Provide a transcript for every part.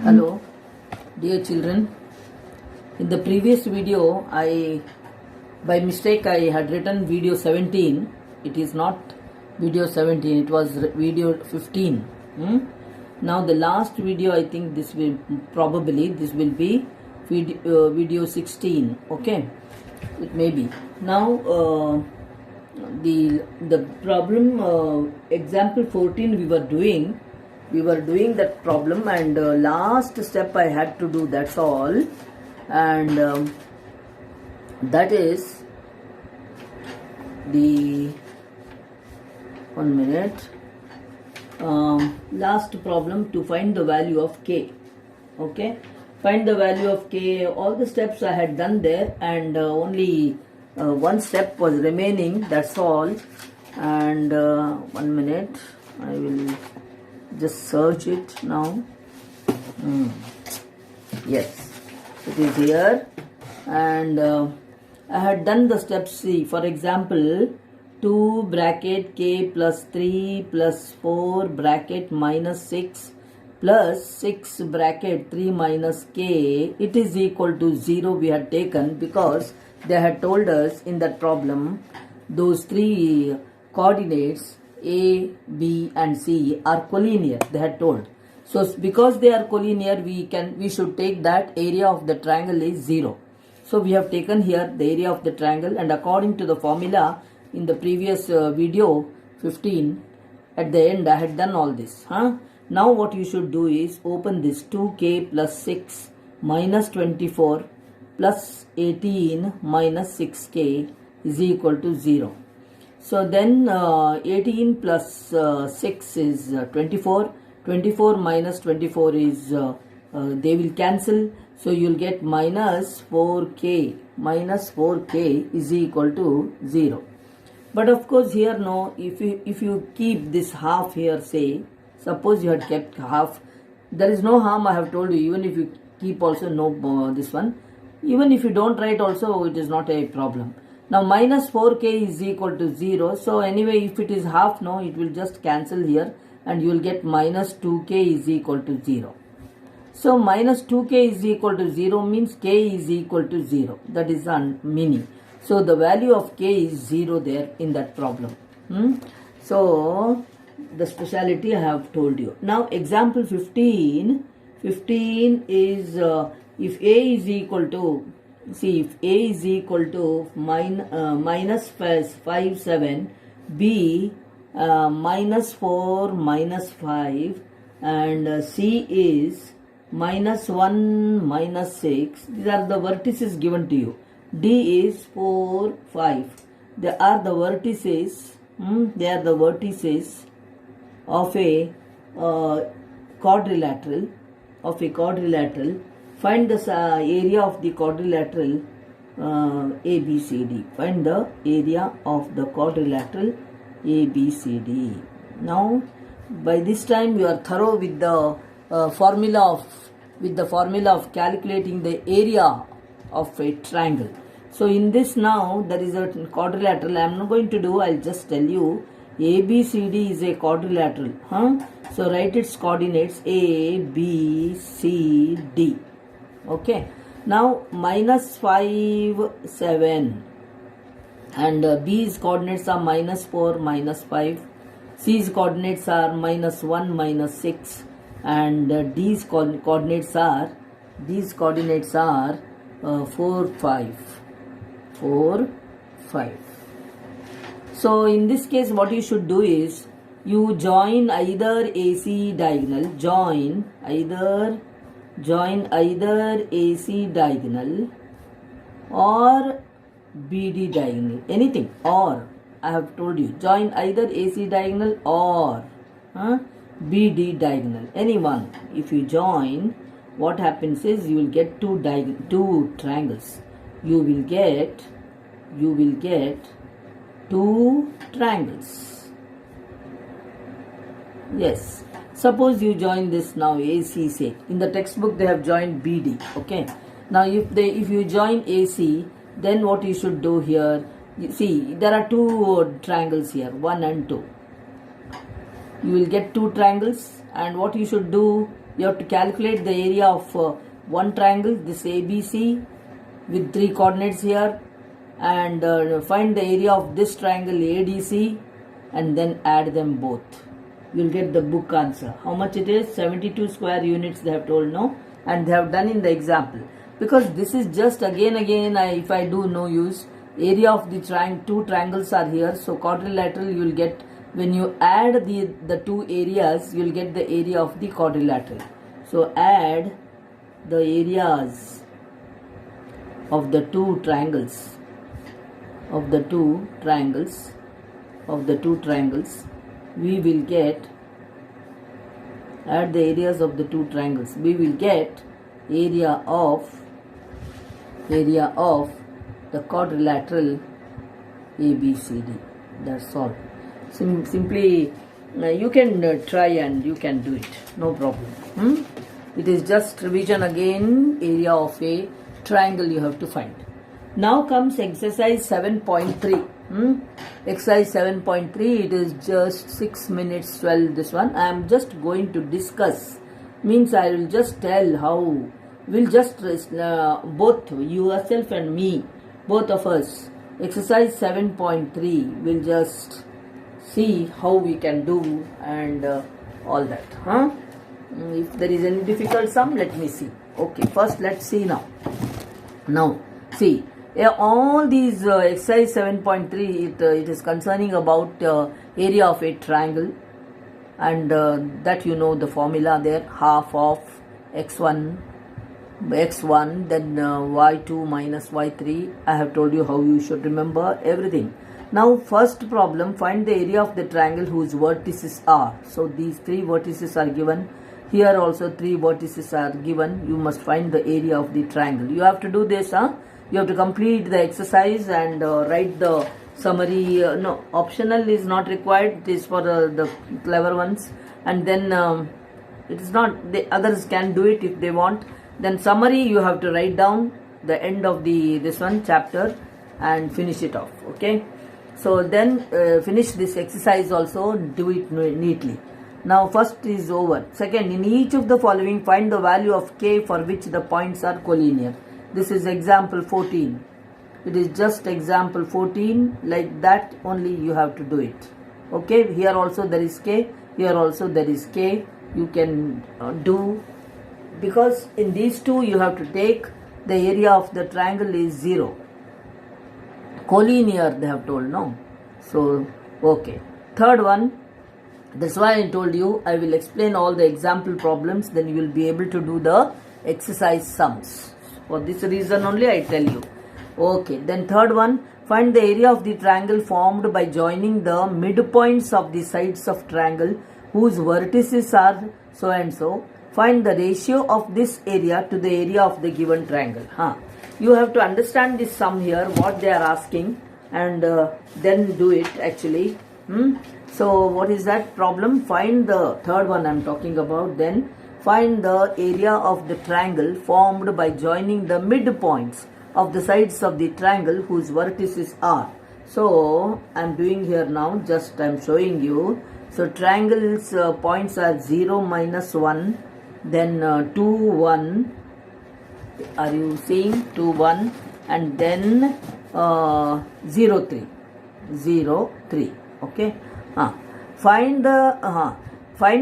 Hello, dear children. In the previous video, by mistake I had written video 17. It is not video 17, it was video 15. Now the last video, I think this will be video 16. Okay, it may be. Now the problem, example 14 we were doing that problem, and last step I had to do, that's all. And that is the 1 minute last problem, to find the value of k. Okay, find the value of k. All the steps I had done there, and only one step was remaining, that's all. And 1 minute, I will just search it now. Yes, it is here. And I had done the steps. See, for example, 2 bracket k plus 3 plus 4 bracket minus 6 plus 6 bracket 3 minus k, it is equal to 0 we had taken, because they had told us in that problem those three coordinates A, B and C are collinear, they had told. So because they are collinear, we should take that area of the triangle is 0. So we have taken here the area of the triangle, and according to the formula in the previous video 15, at the end I had done all this. Now what you should do is open this 2k plus 6 minus 24 plus 18 minus 6k is equal to 0. So then 18 plus 6 is 24. 24 minus 24 is, they will cancel. So you will get minus 4k. Minus 4k is equal to 0. But of course here no, if you keep this half here, say, suppose you had kept half, there is no harm, I have told you. Even if you keep also no this one, even if you don't write also, it is not a problem. Now minus 4k is equal to 0. So anyway, if it is half, no, it will just cancel here, and you will get minus 2k is equal to 0. So minus 2k is equal to 0 means k is equal to 0. That is on meaning. So the value of k is 0 there in that problem. So the speciality I have told you. Now example 15 is if a is equal to, see, if a is equal to minus 5 7, b minus 4 minus 5, and c is minus 1 minus 6, these are the vertices given to you. D is 4 5, they are the vertices. They are the vertices of a quadrilateral. Find the area of the quadrilateral ABCD. Find the area of the quadrilateral ABCD. Now, by this time you are thorough with the formula of calculating the area of a triangle. So in this now, there is a quadrilateral. I am not going to do, I will just tell you. ABCD is a quadrilateral. So write its coordinates A, B, C, D. Okay. Now minus 5, 7. And B's coordinates are minus 4, minus 5. C's coordinates are minus 1, minus 6. And D's coordinates are 4, 5. 4, 5. So in this case, what you should do is, you join either AC diagonal, join either AC diagonal or BD diagonal, anything, or I have told you, join either AC diagonal or BD diagonal, any one. If you join, what happens is you will get two triangles. You will get 2 triangles. Yes. Suppose you join this now AC, say. In the textbook they have joined BD. Okay. Now if you join AC, then what you should do here, you see there are 2 triangles here, 1 and 2. You will get 2 triangles, and what you should do, you have to calculate the area of one triangle, this ABC with 3 coordinates here, and find the area of this triangle ADC and then add them both. You will get the book answer. How much it is? 72 square units they have told, no? And they have done in the example. Because this is just again if I do no use, area of the two triangles are here. So quadrilateral you will get, when you add the two areas, you will get the area of the quadrilateral. So add the areas of the two triangles, we will get, add the areas of the two triangles, we will get area of the quadrilateral ABCD. That's all. Simply you can try and you can do it, no problem. It is just revision again. Area of a triangle you have to find. Now comes exercise 7.3. Exercise 7.3, it is just 6 minutes 12. This one I am just going to discuss, means I will just tell how, we'll just both yourself and me, both of us, exercise 7.3, we'll just see how we can do and all that. If there is any difficult sum, let me see. Okay, first let's see now. Now see, all these exercise 7.3, it is concerning about area of a triangle, and that you know the formula there, half of x1 then y2 minus y3. I have told you how you should remember everything. Now first problem, find the area of the triangle whose vertices are. So these 3 vertices are given. Here also 3 vertices are given. You must find the area of the triangle. You have to do this, you have to complete the exercise and write the summary. No, optional is not required. It is for the clever ones. And then it is not, the others can do it if they want. Then summary you have to write down the end of this one chapter and finish it off. Okay. So then finish this exercise also, do it neatly. Now first is over. Second, in each of the following find the value of k for which the points are collinear. This is example 14. It is just example 14, like that only you have to do it. Okay, here also there is k, here also there is k. You can do, because in these two you have to take the area of the triangle is 0. Collinear they have told, no? So, okay. Third one, that's why I told you I will explain all the example problems, then you will be able to do the exercise sums. For this reason only I tell you. Okay, then third one, find the area of the triangle formed by joining the midpoints of the sides of triangle whose vertices are so and so. Find the ratio of this area to the area of the given triangle. You have to understand this sum here, what they are asking, and then do it actually. So what is that problem? Find the third one I am talking about. Then find the area of the triangle formed by joining the midpoints of the sides of the triangle whose vertices are. So I am doing here now, just I am showing you. So triangle's points are 0, minus 1, then 2, 1. Are you seeing? 2, 1, and then 0, 3. 0, 3. Okay. Find the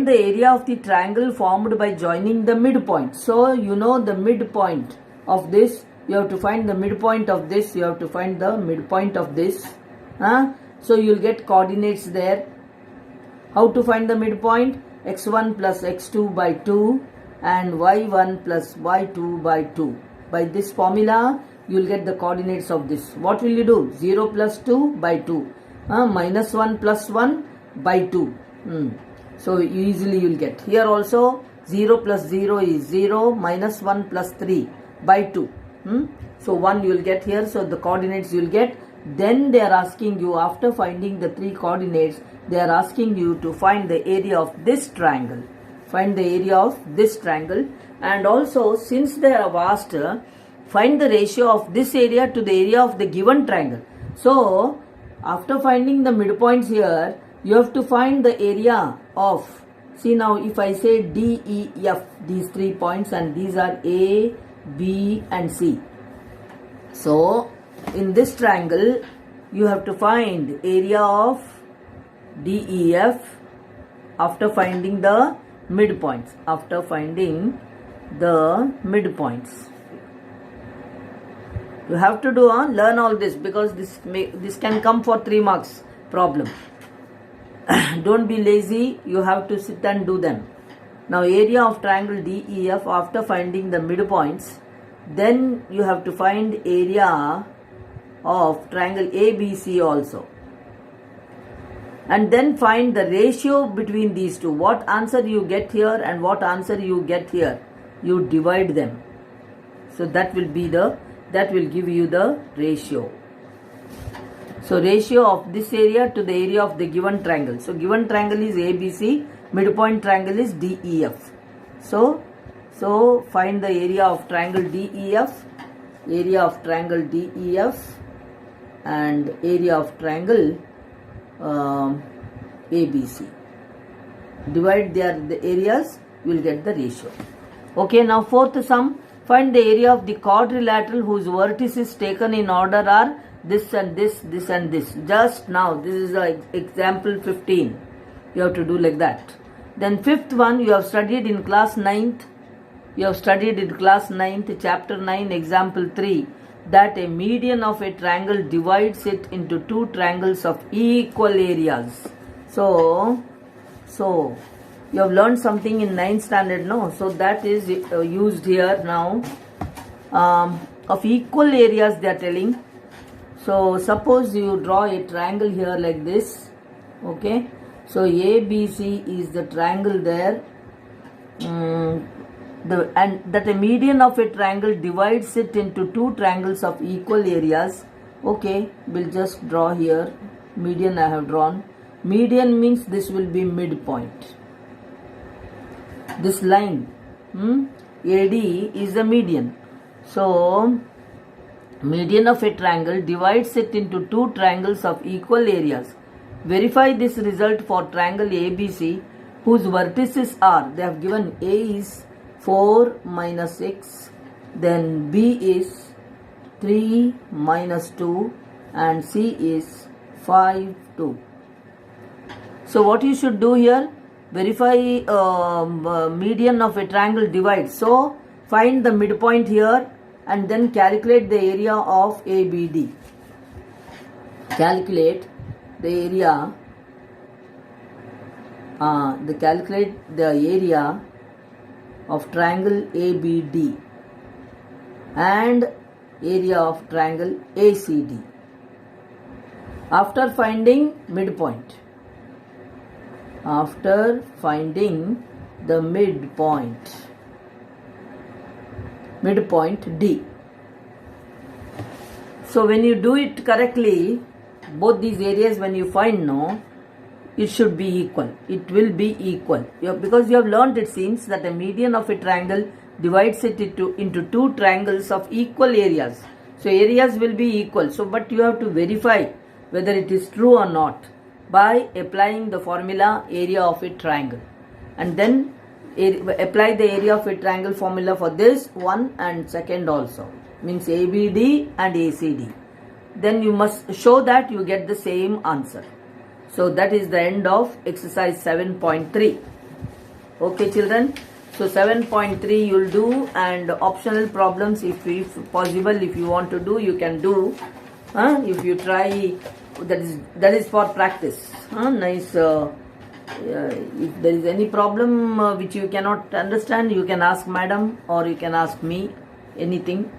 area of the triangle formed by joining the midpoint. So you know the midpoint of this. You have to find the midpoint of this. You have to find the midpoint of this. So you will get coordinates there. How to find the midpoint? x1 plus x2 by 2 and y1 plus y2 by 2. By this formula, you will get the coordinates of this. What will you do? 0 plus 2 by 2. Minus 1 plus 1 by 2. So easily you will get. Here also 0 plus 0 is 0, minus 1 plus 3 by 2. So 1 you will get here. So the coordinates you will get. Then they are asking you, after finding the 3 coordinates, they are asking you to find the area of this triangle. Find the area of this triangle. And also, since they have asked, find the ratio of this area to the area of the given triangle. So after finding the midpoints here, you have to find the area of, See now, if I say D, E, F, these 3 points, and these are A, B and C. So in this triangle, you have to find area of DEF after finding the midpoints. After finding the midpoints, you have to do learn all this, because this can come for 3 marks problem. Don't be lazy, you have to sit and do them. Now area of triangle DEF after finding the midpoints, then you have to find area of triangle ABC also, and then find the ratio between these two. What answer you get here and what answer you get here, you divide them. So that will give you the ratio. So ratio of this area to the area of the given triangle. So given triangle is ABC, midpoint triangle is DEF. So find the area of triangle DEF, and area of triangle ABC. Divide the areas, you will get the ratio. Okay, now fourth sum. Find the area of the quadrilateral whose vertices taken in order are this and this, this and this. Just now, this is example 15. You have to do like that. Then fifth one, you have studied in class 9th. Chapter 9, example 3, that a median of a triangle divides it into 2 triangles of equal areas. So you have learned something in 9th standard, no? So that is used here now. Of equal areas they are telling. So suppose you draw a triangle here like this. Okay. So ABC is the triangle there. And that a median of a triangle divides it into 2 triangles of equal areas. Okay, we'll just draw here. Median I have drawn. Median means this will be midpoint. This line AD is the median. So median of a triangle divides it into 2 triangles of equal areas. Verify this result for triangle ABC whose vertices are, they have given A is 4 minus 6, then B is 3 minus 2 and C is 5, 2. So what you should do here, verify median of a triangle divide. So find the midpoint here and then calculate the area of ABD. Calculate the area, calculate the area of triangle ABD and area of triangle ACD after finding midpoint. After finding the midpoint D. So when you do it correctly, both these areas when you find, no, it should be equal. It will be equal. Because you have learned, it seems, that a median of a triangle divides it into 2 triangles of equal areas. So areas will be equal. So but you have to verify whether it is true or not by applying the formula area of a triangle. And then apply the area of a triangle formula for this one and second also. Means ABD and ACD. Then you must show that you get the same answer. So that is the end of exercise 7.3. Okay children. So 7.3 you will do, and optional problems if possible, if you want to do, you can do. If you try, that is for practice. Nice. If there is any problem which you cannot understand, you can ask madam or you can ask me anything.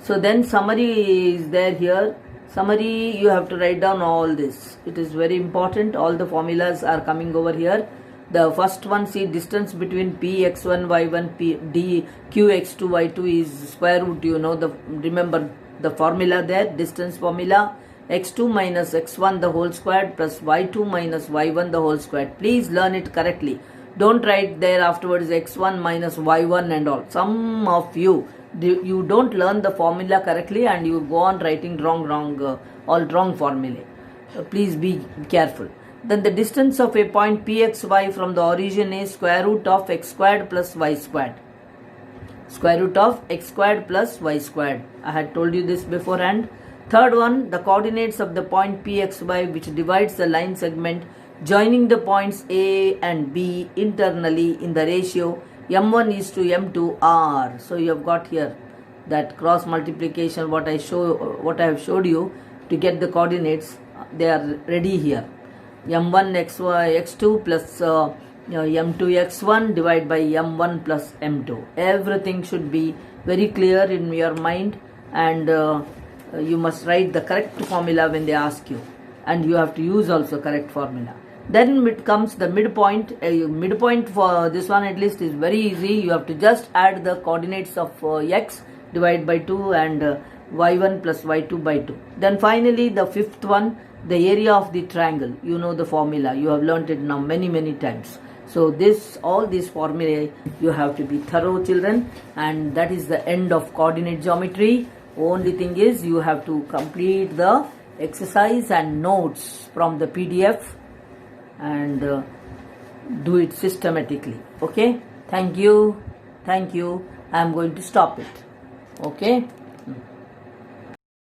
So then summary is there here. Summary, you have to write down all this. It is very important. All the formulas are coming over here. The first one, see, distance between Px1, y1, d, qx2, y2 is square root. You know, remember the formula there, distance formula. X2 minus x1 the whole squared plus y2 minus y1 the whole squared. Please learn it correctly. Don't write there afterwards x1 minus y1 and all. Some of you don't learn the formula correctly and you go on writing all wrong formulae. Please be careful. then the distance of a point pxy from the origin is square root of x squared plus y squared. Square root of x squared plus y squared. I had told you this beforehand. Third one, the coordinates of the point pxy which divides the line segment joining the points A and B internally in the ratio m1 is to m2 are. So you have got here that cross multiplication what I have showed you to get the coordinates. They are ready here. m1 xy x2 plus m2 x1 divided by m1 plus m2. Everything should be very clear in your mind, and you must write the correct formula when they ask you, and you have to use also correct formula. Then it comes the midpoint. Midpoint for this one at least is very easy. You have to just add the coordinates of x divided by 2 and y1 plus y2 by 2. Then finally the fifth one, the area of the triangle. You know the formula. You have learnt it now many times. So all these formulae you have to be thorough, children, and that is the end of coordinate geometry. Only thing is you have to complete the exercise and notes from the PDF and do it systematically. Okay, thank you. I am going to stop it. Okay.